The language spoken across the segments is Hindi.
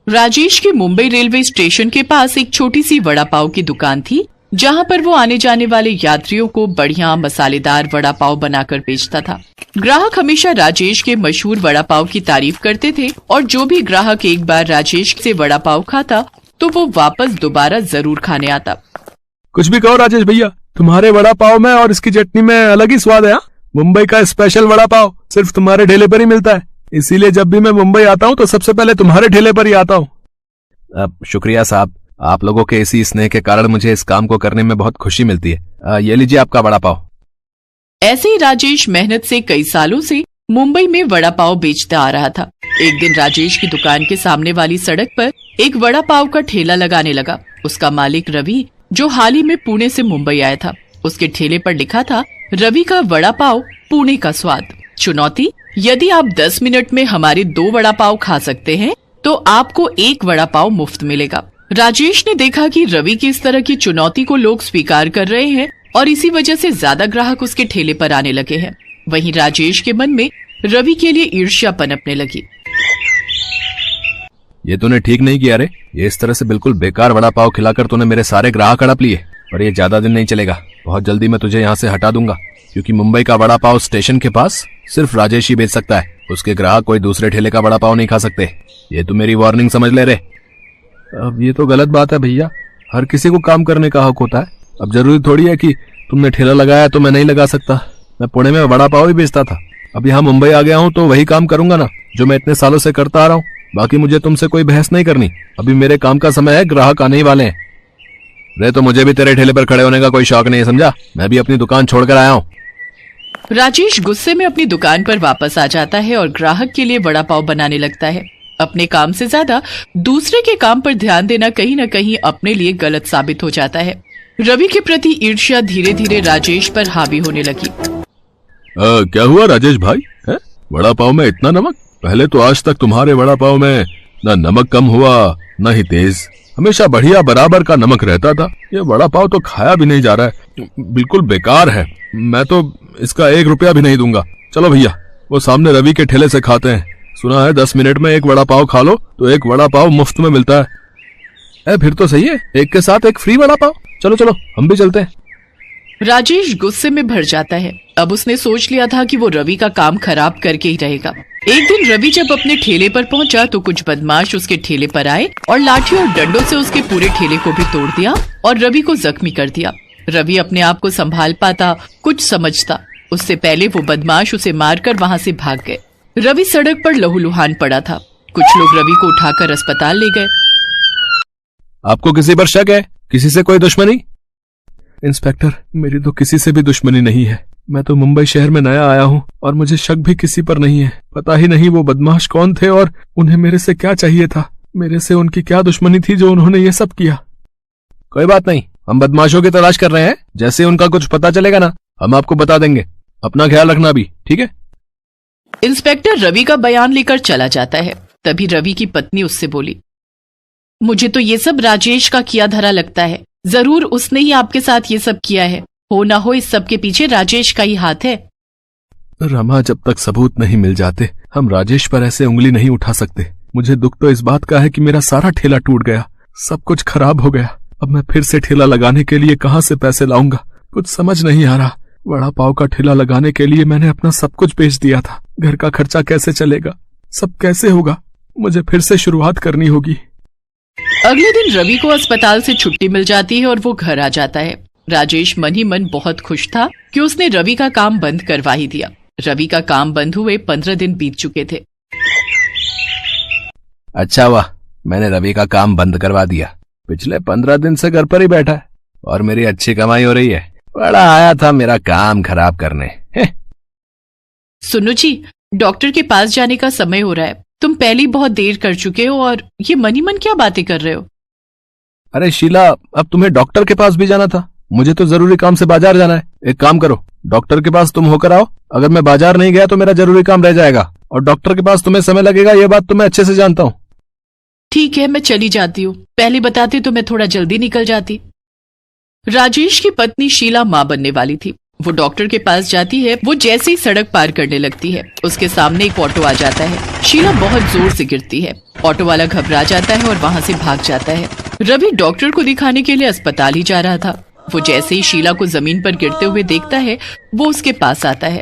राजेश की मुंबई रेलवे स्टेशन के पास एक छोटी सी वड़ा पाव की दुकान थी, जहां पर वो आने जाने वाले यात्रियों को बढ़िया मसालेदार वड़ा पाव बनाकर बेचता था। ग्राहक हमेशा राजेश के मशहूर वड़ा पाव की तारीफ करते थे और जो भी ग्राहक एक बार राजेश से वड़ा पाव खाता तो वो वापस दोबारा जरूर खाने आता। कुछ भी कहो राजेश भैया, तुम्हारे वड़ा पाव में और इसकी चटनी में अलग ही स्वाद है। मुंबई का स्पेशल वड़ा पाव सिर्फ तुम्हारे ठेले पर ही मिलता है, इसीलिए जब भी मैं मुंबई आता हूँ तो सबसे पहले तुम्हारे ठेले पर ही आता हूँ। शुक्रिया साहब, आप लोगों के इसी स्नेह के कारण मुझे इस काम को करने में बहुत खुशी मिलती है। ये लीजिए आपका वड़ा पाव। ऐसे ही राजेश मेहनत से कई सालों से मुंबई में वड़ा पाव बेचता आ रहा था। एक दिन राजेश की दुकान के सामने वाली सड़क पर एक वड़ा पाव का ठेला लगाने लगा। उसका मालिक रवि, जो हाल ही में पुणे से मुंबई आया था, उसके ठेले पर लिखा था रवि का वड़ा पाव, पुणे का स्वाद। चुनौती, यदि आप 10 मिनट में हमारे 2 वड़ा पाव खा सकते हैं तो आपको 1 वड़ा पाव मुफ्त मिलेगा। राजेश ने देखा कि रवि की इस तरह की चुनौती को लोग स्वीकार कर रहे हैं और इसी वजह से ज्यादा ग्राहक उसके ठेले पर आने लगे हैं। वहीं राजेश के मन में रवि के लिए ईर्ष्या पनपने लगी। ये तूने ठीक नहीं किया रे, ये इस तरह से बिल्कुल बेकार वड़ा पाव खिलाकर तूने मेरे सारे ग्राहक हड़प लिए। और ये ज्यादा दिन नहीं चलेगा, बहुत जल्दी मैं तुझे यहाँ से हटा दूंगा, क्योंकि मुंबई का वड़ा पाव स्टेशन के पास सिर्फ राजेश ही बेच सकता है। उसके ग्राहक कोई दूसरे ठेले का वड़ा पाव नहीं खा सकते। ये तू मेरी वार्निंग समझ ले रे। अब ये तो गलत बात है भैया, हर किसी को काम करने का हक होता है। अब जरूरी थोड़ी है कि तुमने ठेला लगाया तो मैं नहीं लगा सकता। मैं पुणे में वड़ा पाव ही बेचता था, अब यहाँ मुंबई आ गया हूँ तो वही काम करूंगा ना जो मैं इतने सालों से करता आ रहा हूँ। बाकी मुझे तुमसे कोई बहस नहीं करनी, अभी मेरे काम का समय है, ग्राहक आने ही वाले हैं। रे तो मुझे भी तेरे ठेले पर खड़े होने का कोई शौक नहीं है, समझा? मैं भी अपनी दुकान छोड़कर आया हूँ। राजेश गुस्से में अपनी दुकान पर वापस आ जाता है और ग्राहक के लिए वड़ा पाव बनाने लगता है। अपने काम से ज्यादा दूसरे के काम पर ध्यान देना कहीं न कहीं अपने लिए गलत साबित हो जाता है। रवि के प्रति ईर्ष्या धीरे धीरे राजेश पर हावी होने लगी। क्या हुआ राजेश भाई, है? वड़ा पाव में इतना नमक? पहले तो आज तक तुम्हारे वड़ा पाव में न नमक कम हुआ न ही तेज, हमेशा बढ़िया बराबर का नमक रहता था। ये वड़ा पाव तो खाया भी नहीं जा रहा है, बिल्कुल बेकार है। मैं तो इसका 1 रुपया भी नहीं दूंगा। चलो भैया, वो सामने रवि के ठेले से खाते हैं। सुना है 10 मिनट में 1 वड़ा पाव खा लो तो 1 वड़ा पाव मुफ्त में मिलता है। फिर तो सही है, एक के साथ 1 फ्री वड़ा पाव। चलो चलो हम भी चलते हैं। राजेश गुस्से में भर जाता है। अब उसने सोच लिया था कि वो रवि का काम खराब करके ही रहेगा। एक दिन रवि जब अपने ठेले पर पहुंचा तो कुछ बदमाश उसके ठेले पर आए और लाठी और डंडों से उसके पूरे ठेले को भी तोड़ दिया और रवि को जख्मी कर दिया। रवि अपने आप को संभाल पाता, कुछ समझता, उससे पहले वो बदमाश उसे मारकर वहां से भाग गए। रवि सड़क पर लहूलुहान पड़ा था। कुछ लोग रवि को उठाकर अस्पताल ले गए। आपको किसी पर शक है? किसी से कोई दुश्मनी? इंस्पेक्टर, मेरी तो किसी से भी दुश्मनी नहीं है। मैं तो मुंबई शहर में नया आया हूँ और मुझे शक भी किसी पर नहीं है। पता ही नहीं वो बदमाश कौन थे और उन्हें मेरे से क्या चाहिए था। मेरे से उनकी क्या दुश्मनी थी जो उन्होंने ये सब किया। कोई बात नहीं, हम बदमाशों की तलाश कर रहे हैं। जैसे उनका कुछ पता चलेगा ना, हम आपको बता देंगे। अपना ख्याल रखना भी, ठीक है? इंस्पेक्टर रवि का बयान लेकर चला जाता है। तभी रवि की पत्नी उससे बोली, मुझे तो ये सब राजेश का किया धरा लगता है। जरूर उसने ही आपके साथ ये सब किया है। हो ना हो इस सब के पीछे राजेश का ही हाथ है। रमा, जब तक सबूत नहीं मिल जाते हम राजेश पर ऐसे उंगली नहीं उठा सकते। मुझे दुख तो इस बात का है कि मेरा सारा ठेला टूट गया, सब कुछ खराब हो गया। अब मैं फिर से ठेला लगाने के लिए कहाँ से पैसे लाऊंगा, कुछ समझ नहीं आ रहा। वड़ा पाव का ठेला लगाने के लिए मैंने अपना सब कुछ बेच दिया था। घर का खर्चा कैसे चलेगा, सब कैसे होगा? मुझे फिर से शुरुआत करनी होगी। अगले दिन रवि को अस्पताल से छुट्टी मिल जाती है और वो घर आ जाता है। राजेश मन ही मन बहुत खुश था कि उसने रवि का काम बंद करवा ही दिया। रवि का काम बंद हुए 15 दिन बीत चुके थे। अच्छा वाह, मैंने रवि का काम बंद करवा दिया। पिछले 15 दिन से घर पर ही बैठा है और मेरी अच्छी कमाई हो रही है। बड़ा आया था मेरा काम खराब करने। सुनो जी, डॉक्टर के पास जाने का समय हो रहा है। तुम पहले बहुत देर कर चुके हो और ये मन ही मन क्या बातें कर रहे हो? अरे शीला, अब तुम्हें डॉक्टर के पास भी जाना था। मुझे तो जरूरी काम से बाजार जाना है। एक काम करो, डॉक्टर के पास तुम होकर आओ। अगर मैं बाजार नहीं गया तो मेरा जरूरी काम रह जाएगा और डॉक्टर के पास तुम्हें समय लगेगा, ये बात तो मैं अच्छे से जानता हूँ। ठीक है, मैं चली जाती हूँ। पहले बताते तो मैं थोड़ा जल्दी निकल जाती। राजेश की पत्नी शीला मां बनने वाली थी। वो डॉक्टर के पास जाती है। वो जैसे ही सड़क पार करने लगती है, उसके सामने एक ऑटो आ जाता है। शीला बहुत जोर से गिरती है। ऑटो वाला घबरा जाता है और वहाँ से भाग जाता है। रवि डॉक्टर को दिखाने के लिए अस्पताल ही जा रहा था। वो जैसे ही शीला को जमीन पर गिरते हुए देखता है, वो उसके पास आता है।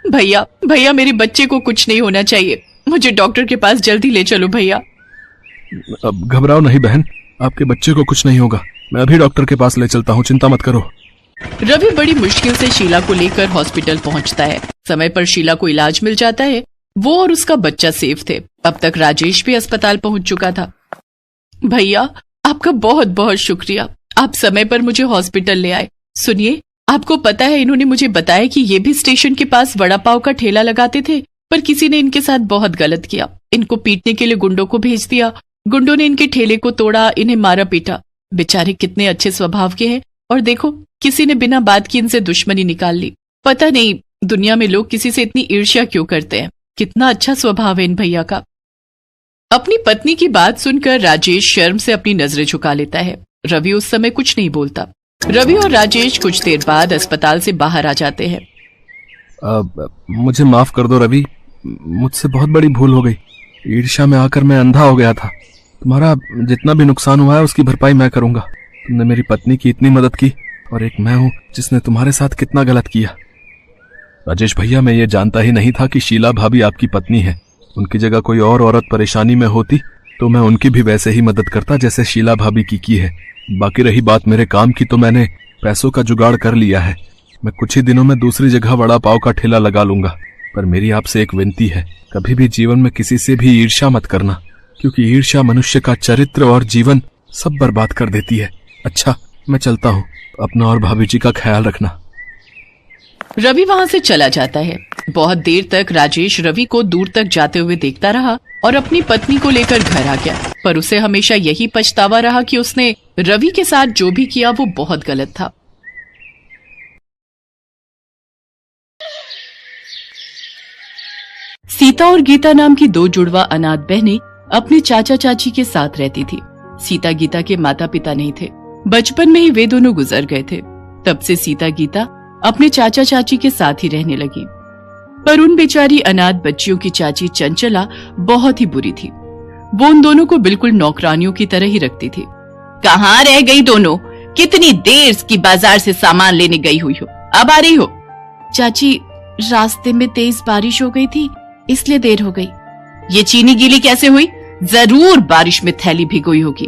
भैया भैया, मेरे बच्चे को कुछ नहीं होना चाहिए, मुझे डॉक्टर के पास जल्दी ले चलो भैया। अब घबराओ नहीं बहन, आपके बच्चे को कुछ नहीं होगा। मैं अभी डॉक्टर के पास ले चलता हूँ, चिंता मत करो। रवि बड़ी मुश्किल से शीला को लेकर हॉस्पिटल पहुंचता है। समय पर शीला को इलाज मिल जाता है। वो और उसका बच्चा सेफ थे। अब तक राजेश भी अस्पताल पहुंच चुका था। भैया, आपका बहुत बहुत शुक्रिया, आप समय पर मुझे हॉस्पिटल ले आए। सुनिए, आपको पता है इन्होंने मुझे बताया कि ये भी स्टेशन के पास वड़ा पाव का ठेला लगाते थे, पर किसी ने इनके साथ बहुत गलत किया। इनको पीटने के लिए गुंडों को भेज दिया। गुंडों ने इनके ठेले को तोड़ा, इन्हें मारा पीटा। बेचारे कितने अच्छे स्वभाव के हैं, और देखो किसी ने बिना बात की इनसे दुश्मनी निकाल ली। पता नहीं दुनिया में लोग किसी से इतनी ईर्ष्या क्यों करते हैं। कितना अच्छा स्वभाव है इन भैया का। अपनी पत्नी की बात सुनकर राजेश शर्म से अपनी नजरें झुका लेता है। रवि उस समय कुछ नहीं बोलता। रवि और राजेश कुछ देर बाद अस्पताल से बाहर आ जाते हैं। मुझे माफ कर दो रवि, मुझसे बहुत बड़ी भूल हो गई। ईर्ष्या में आकर मैं अंधा हो गया था। तुम्हारा जितना भी नुकसान हुआ है उसकी भरपाई मैं करूंगा। तुमने मेरी पत्नी की इतनी मदद की, और एक मैं हूं जिसने तुम्हारे साथ कितना गलत किया। राजेश भैया, मैं ये जानता ही नहीं था कि शीला भाभी आपकी पत्नी है। उनकी जगह कोई और औरत परेशानी में होती तो मैं उनकी भी वैसे ही मदद करता जैसे शीला भाभी की है। बाकी रही बात मेरे काम की, तो मैंने पैसों का जुगाड़ कर लिया है। मैं कुछ ही दिनों में दूसरी जगह वड़ा पाव का ठेला लगा लूंगा। पर मेरी आपसे एक विनती है, कभी भी जीवन में किसी से भी ईर्ष्या मत करना, क्योंकि ईर्ष्या मनुष्य का चरित्र और जीवन सब बर्बाद कर देती है। अच्छा, मैं चलता हूँ, अपना और भाभी जी का ख्याल रखना। रवि वहां से चला जाता है। बहुत देर तक राजेश रवि को दूर तक जाते हुए देखता रहा और अपनी पत्नी को लेकर घर आ गया। पर उसे हमेशा यही पछतावा रहा कि उसने रवि के साथ जो भी किया वो बहुत गलत था। सीता और गीता नाम की दो जुड़वा अनाथ बहनें अपने चाचा चाची के साथ रहती थी। सीता गीता के माता पिता नहीं थे। बचपन में ही वे दोनों गुजर गए थे। तब से सीता गीता अपने चाचा चाची के साथ ही रहने लगी। पर उन बेचारी अनाथ बच्चियों की चाची चंचला बहुत ही बुरी थी। वो उन दोनों को बिल्कुल नौकरानियों की तरह ही रखती थी। कहाँ रह गई दोनों? कितनी देर की बाजार से सामान लेने गई हुई हो, अब आ रही हो? चाची, रास्ते में तेज बारिश हो गई थी, इसलिए देर हो गई। ये चीनी गीली कैसे हुई? जरूर बारिश में थैली भिगोई होगी।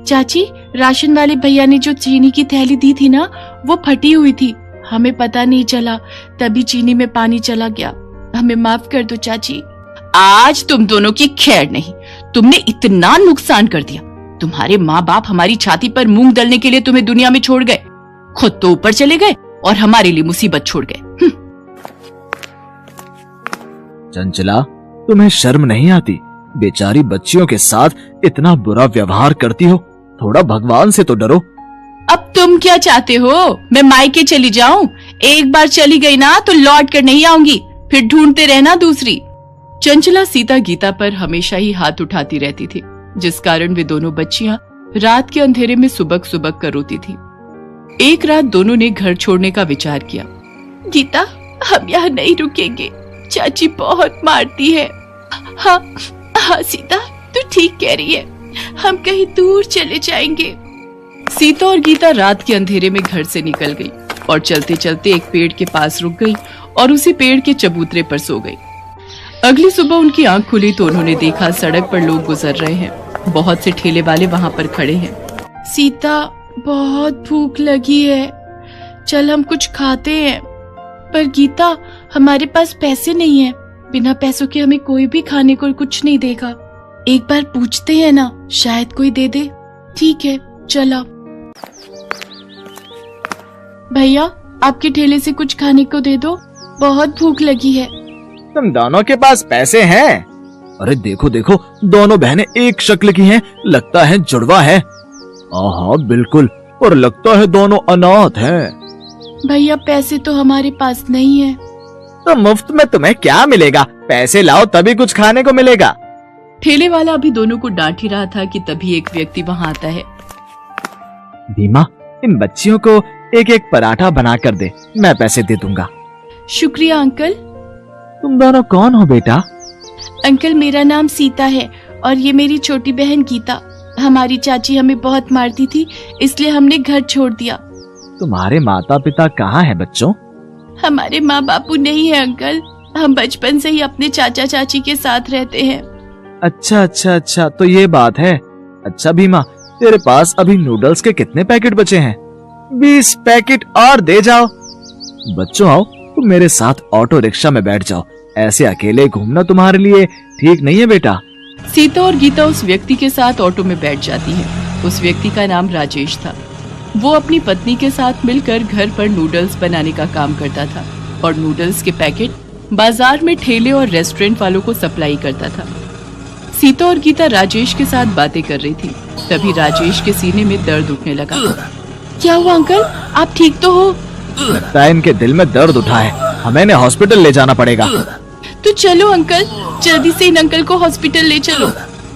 चाची, राशन वाले भैया ने जो चीनी की थैली दी थी ना, वो फटी हुई थी, हमें पता नहीं चला, तभी चीनी में पानी चला गया। हमें माफ कर दो चाची। आज तुम दोनों की खैर नहीं, तुमने इतना नुकसान कर दिया। तुम्हारे माँ बाप हमारी छाती पर मूंग दलने के लिए तुम्हें दुनिया में छोड़ गए, खुद तो ऊपर चले गए और हमारे लिए मुसीबत छोड़ गए। चंचला, तुम्हें शर्म नहीं आती? बेचारी बच्चियों के साथ इतना बुरा व्यवहार करती हो। थोड़ा भगवान से तो डरो। अब तुम क्या चाहते हो? मैं मायके चली जाऊं? एक बार चली गई ना तो लौट कर नहीं आऊंगी, फिर ढूंढते रहना दूसरी। चंचला सीता गीता पर हमेशा ही हाथ उठाती रहती थी, जिस कारण वे दोनों बच्चियां रात के अंधेरे में सुबक सुबक कर रोती थी। एक रात दोनों ने घर छोड़ने का विचार किया। गीता, हम यहाँ नहीं रुकेंगे, चाची बहुत मारती है। हाँ सीता, तू ठीक कह रही है, हम कहीं दूर चले जाएंगे। सीता और गीता रात के अंधेरे में घर से निकल गई और चलते चलते एक पेड़ के पास रुक गई और उसी पेड़ के चबूतरे पर सो गई। अगली सुबह उनकी आंख खुली तो उन्होंने देखा सड़क पर लोग गुजर रहे हैं। बहुत से ठेले वाले वहां पर खड़े हैं। सीता, बहुत भूख लगी है, चल हम कुछ खाते हैं। पर गीता, हमारे पास पैसे नहीं है, बिना पैसों के हमें कोई भी खाने को कुछ नहीं देगा। एक बार पूछते हैं ना, शायद कोई दे दे। ठीक है, चला। भैया, आपके ठेले से कुछ खाने को दे दो, बहुत भूख लगी है। तुम दोनों के पास पैसे हैं? अरे देखो देखो, दोनों बहनें एक शक्ल की हैं, लगता है जुड़वा है। हाँ बिल्कुल, और लगता है दोनों अनाथ हैं। भैया, पैसे तो हमारे पास नहीं है। तो मुफ्त में तुम्हें क्या मिलेगा? पैसे लाओ तभी कुछ खाने को मिलेगा। ठेले वाला अभी दोनों को डांट ही रहा था कि तभी एक व्यक्ति वहां आता है। भीमा, इन बच्चियों को एक एक पराठा बना कर दे, मैं पैसे दे दूंगा। शुक्रिया अंकल। तुम दोनों कौन हो बेटा? अंकल मेरा नाम सीता है और ये मेरी छोटी बहन गीता। हमारी चाची हमें बहुत मारती थी, इसलिए हमने घर छोड़ दिया। तुम्हारे माता पिता कहाँ हैं बच्चों? हमारे माँ बापू नहीं है अंकल, हम बचपन से ही अपने चाचा चाची के साथ रहते हैं। अच्छा, तो ये बात है। अच्छा भीमा, तेरे पास अभी नूडल्स के कितने पैकेट बचे हैं? 20 पैकेट और दे जाओ। बच्चों आओ, तुम मेरे साथ ऑटो रिक्शा में बैठ जाओ। ऐसे अकेले घूमना तुम्हारे लिए ठीक नहीं है बेटा। सीता और गीता उस व्यक्ति के साथ ऑटो में बैठ जाती हैं। उस व्यक्ति का नाम राजेश था। वो अपनी पत्नी के साथ मिलकर घर पर नूडल्स बनाने का काम करता था और नूडल्स के पैकेट बाजार में ठेले और रेस्टोरेंट वालों को सप्लाई करता था। सीता और गीता राजेश के साथ बातें कर रही थी। तभी राजेश के सीने में दर्द उठने लगा। क्या हुआ अंकल, आप ठीक तो हो? लगता है इनके दिल में दर्द उठा है, हमें इन्हें हॉस्पिटल ले जाना पड़ेगा। तो चलो अंकल, जल्दी से इन अंकल को हॉस्पिटल ले चलो।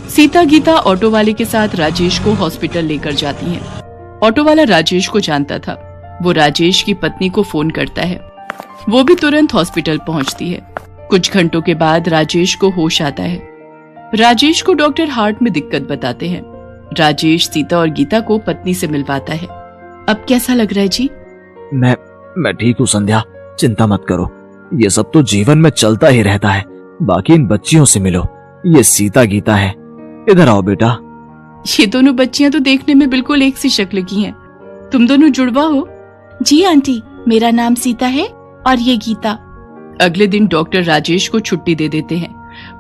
सीता गीता ऑटो वाले के साथ राजेश को हॉस्पिटल लेकर जाती हैं। ऑटो वाला राजेश को जानता था। वो राजेश की पत्नी को फोन करता है। वो भी तुरंत हॉस्पिटल पहुंचती है। कुछ घंटों के बाद राजेश को होश आता है। राजेश को डॉक्टर हार्ट में दिक्कत बताते हैं। राजेश सीता और गीता को पत्नी से मिलवाता है। अब कैसा लग रहा है जी? मैं ठीक हूँ संध्या, चिंता मत करो। ये सब तो जीवन में चलता ही रहता है। बाकी इन बच्चियों से मिलो, ये सीता गीता है। इधर आओ बेटा। ये दोनों बच्चियां तो देखने में बिल्कुल एक सी शक्ल की हैं। तुम दोनों जुड़वा हो? जी आंटी, मेरा नाम सीता है और ये गीता। अगले दिन डॉक्टर राजेश को छुट्टी दे देते हैं,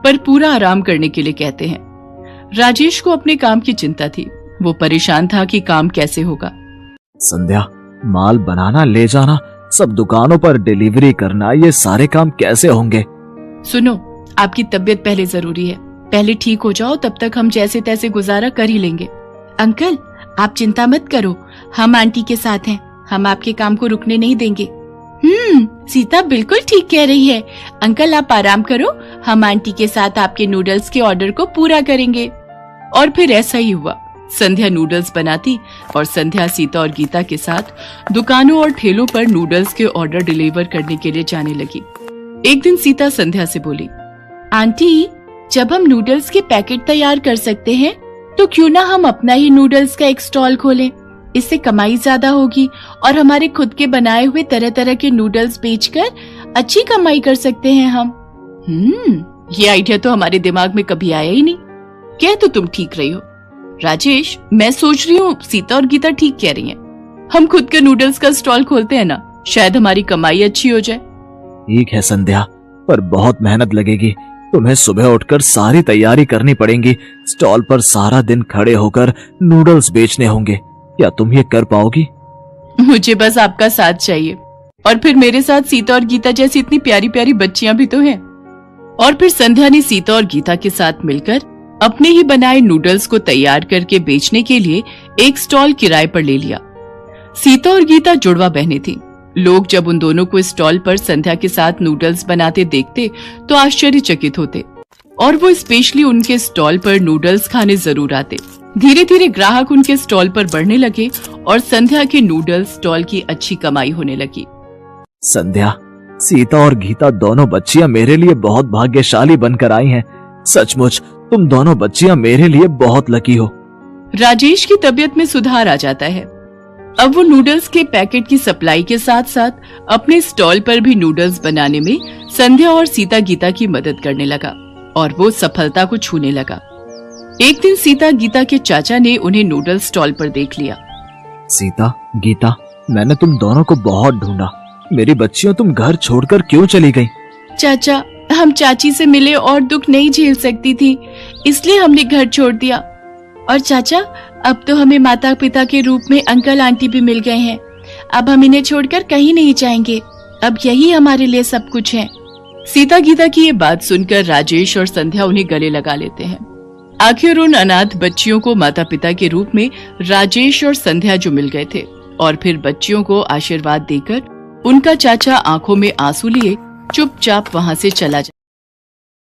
पर पूरा आराम करने के लिए कहते हैं। राजेश को अपने काम की चिंता थी। वो परेशान था कि काम कैसे होगा। संध्या, माल बनाना, ले जाना, सब दुकानों पर डिलीवरी करना, ये सारे काम कैसे होंगे? सुनो, आपकी तबीयत पहले जरूरी है। पहले ठीक हो जाओ, तब तक हम जैसे तैसे गुजारा कर ही लेंगे। अंकल आप चिंता मत करो, हम आंटी के साथ हैं। हम आपके काम को रुकने नहीं देंगे। सीता बिल्कुल ठीक कह रही है। अंकल आप आराम करो, हम आंटी के साथ आपके नूडल्स के ऑर्डर को पूरा करेंगे। और फिर ऐसा ही हुआ। संध्या नूडल्स बनाती और संध्या सीता और गीता के साथ दुकानों और ठेलों पर नूडल्स के ऑर्डर डिलीवर करने के लिए जाने लगी। एक दिन सीता संध्या से बोली, आंटी जब हम नूडल्स के पैकेट तैयार कर सकते हैं तो क्यों ना हम अपना ही नूडल्स का एक स्टॉल खोलें। इससे कमाई ज्यादा होगी और हमारे खुद के बनाए हुए तरह तरह के नूडल्स बेचकर अच्छी कमाई कर सकते हैं हम। ये आइडिया तो हमारे दिमाग में कभी आया ही नहीं। कह तो तुम ठीक रही हो राजेश, मैं सोच रही हूँ सीता और गीता ठीक कह रही हैं। हम खुद के नूडल्स का स्टॉल खोलते हैं ना, शायद हमारी कमाई अच्छी हो जाए। ठीक है संध्या, पर बहुत मेहनत लगेगी। तुम्हें सुबह उठकर सारी तैयारी करनी पड़ेगी। स्टॉल पर सारा दिन खड़े होकर नूडल्स बेचने होंगे। क्या तुम ये कर पाओगी? मुझे बस आपका साथ चाहिए, और फिर मेरे साथ सीता और गीता जैसी इतनी प्यारी प्यारी बच्चियां भी तो हैं। और फिर संध्या ने सीता और गीता के साथ मिलकर अपने ही बनाए नूडल्स को तैयार करके बेचने के लिए एक स्टॉल किराए पर ले लिया। सीता और गीता जुड़वा बहनें थीं। लोग जब उन दोनों को स्टॉल पर संध्या के साथ नूडल्स बनाते देखते तो आश्चर्यचकित होते और वो स्पेशली उनके स्टॉल पर नूडल्स खाने जरूर आते। धीरे धीरे ग्राहक उनके स्टॉल पर बढ़ने लगे और संध्या के नूडल्स स्टॉल की अच्छी कमाई होने लगी। संध्या, सीता और गीता दोनों बच्चियां मेरे लिए बहुत भाग्यशाली बनकर आई हैं। सचमुच तुम दोनों बच्चियां मेरे लिए बहुत लकी हो। राजेश की तबीयत में सुधार आ जाता है। अब वो नूडल्स के पैकेट की सप्लाई के साथ साथ अपने स्टॉल पर भी नूडल्स बनाने में संध्या और सीता गीता की मदद करने लगा और वो सफलता को छूने लगा। एक दिन सीता गीता के चाचा ने उन्हें नूडल्स स्टॉल पर देख लिया। सीता, गीता, मैंने तुम दोनों को बहुत ढूंढा। मेरी बच्चियों, तुम घर छोड़कर क्यों चली गई? चाचा, हम चाची से मिले और दुख नहीं झेल सकती थी, इसलिए हमने घर छोड़ दिया। और चाचा, अब तो हमें माता पिता के रूप में अंकल आंटी भी मिल गए हैं। अब हम इन्हें छोड़कर कहीं नहीं जाएंगे। अब यही हमारे लिए सब कुछ है। सीता गीता की ये बात सुनकर राजेश और संध्या उन्हें गले लगा लेते हैं। आखिर उन अनाथ बच्चियों को माता पिता के रूप में राजेश और संध्या जो मिल गए थे, और फिर बच्चियों को आशीर्वाद देकर उनका चाचा आंखों में आंसू लिए चुपचाप वहां से चला जाता।